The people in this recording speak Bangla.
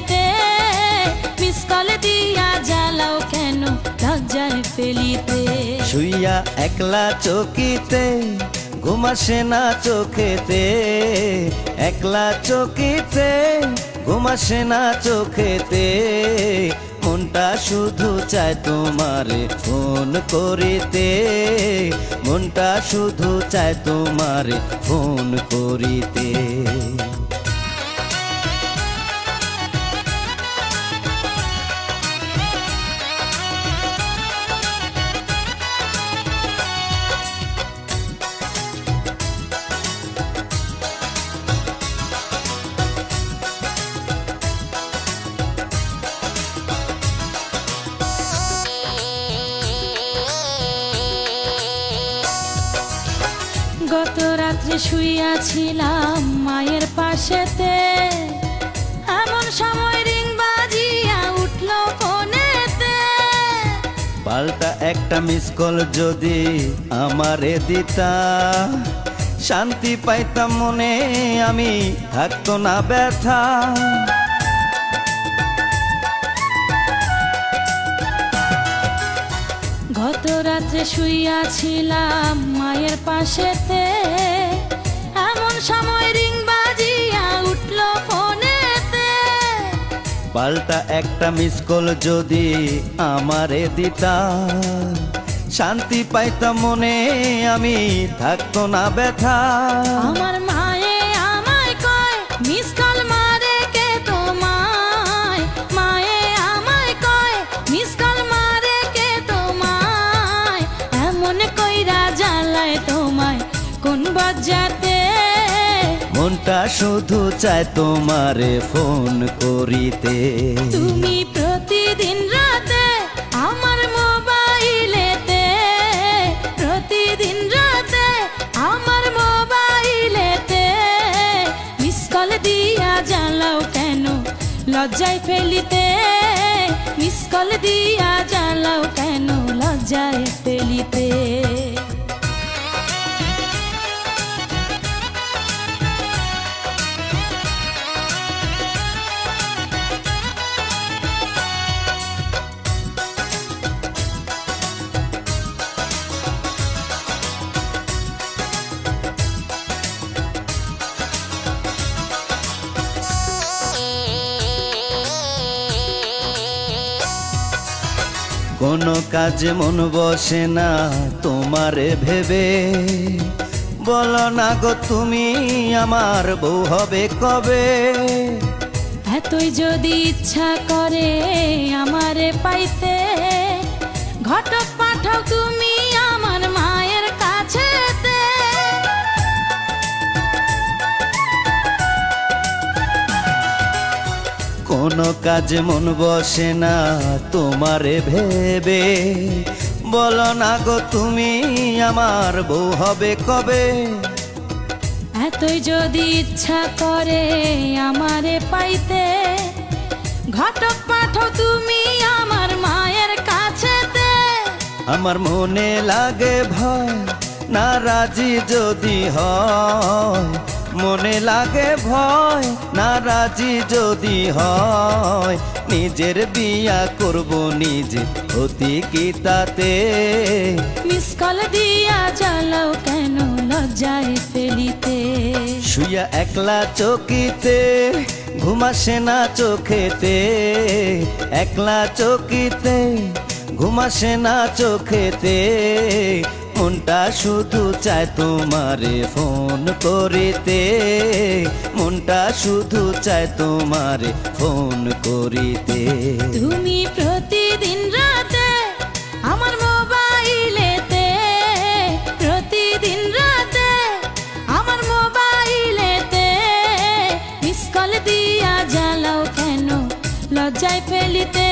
ফেলিতে, মিস কল দিয়া জ্বালাও কেন লজ্জায় ফেলিতে। শুইয়া একলা চকিতে ঘুম আসে না চোখেতে, একলা চকিতে ঘুম আসে না চোখেতে, মনটা শুধু চায় তোমারে ফোন করিতে, মনটা শুধু চায় তোমারে ফোন করিতে। গত রাত্রে শুইয়াছিলাম মায়ের পাশেতে, এমন সময় রিং বাজিয়া উঠল ফোনেতে। পাল্টা একটা মিস কল যদি আমারে দিতা, শান্তি পাইতাম মনে, আমি থাকতো না ব্যথা। গত রাত্রে শুইয়াছিলাম মায়ের পাশেতে, এমন সময় রিং বাজিয়া উঠল ফোনেতে। পাল্টা একটা মিস কল যদি আমারে দিতা, শান্তি পাইতাম মনে, আমি থাকতো না ব্যথা। আমার মায়ে আমায় কয় মিস কল মারে কে তোমায়, মায়ে আমায় কয় মিস কল মারে কে তোমায়, এমন কইরা জ্বালায় তোমায় কোন বজ্জাতে। মনটা শুধু চায় তোমারে ফোন করিতে। তুমি প্রতিদিন রাতে আমার মোবাইলেতে, প্রতিদিন রাতে আমার মোবাইলেতে, মিস কল দিয়া জ্বালাও কেন লজ্জায় ফেলিতে, মিস কল দিয়া জ্বালাও কেন লজ্জায় ফেলিতে। কোনো কাজে মন বসে না তোমারে ভেবে, বলো না গো তুমি আমার বউ হবে কবে। এতই যদি ইচ্ছা করে আমারে পাইতে, ঘটক পাঠাও তুমি আমার মায়ের কাছেতে। কোনো কাজে মন বসে না তোমারে ভেবে, বলো না গো তুমি আমার বউ হবে কবে। এতই যদি ইচ্ছা করে আমারে পাইতে, ঘটক পাঠাও তুমি আমার মায়ের কাছেতে। আমার মনে লাগে ভয় না রাজি যদি হয়, মনে লাগে ভয় না রাজি যদি হয়, নিজের বিয়া করব নিজে অতি কি তাতে। মিস কল দিয়া জ্বালাও কেন লজ্জায় ফেলিতে। শুইয়া একলা চকিতে ঘুম আসে না চোখেতে, একলা চকিতে ঘুম আসে না চোখেতে, মনটা শুধু চায় তোমারে ফোন করিতে, মনটা শুধু চায় তোমারে ফোন করিতে। তুমি প্রতিদিন রাতে আমার মোবাইলেতে, প্রতিদিন রাতে আমার মোবাইলেতে, মিস কল দিয়া জ্বালাও কেন লজ্জায় ফেলিতে।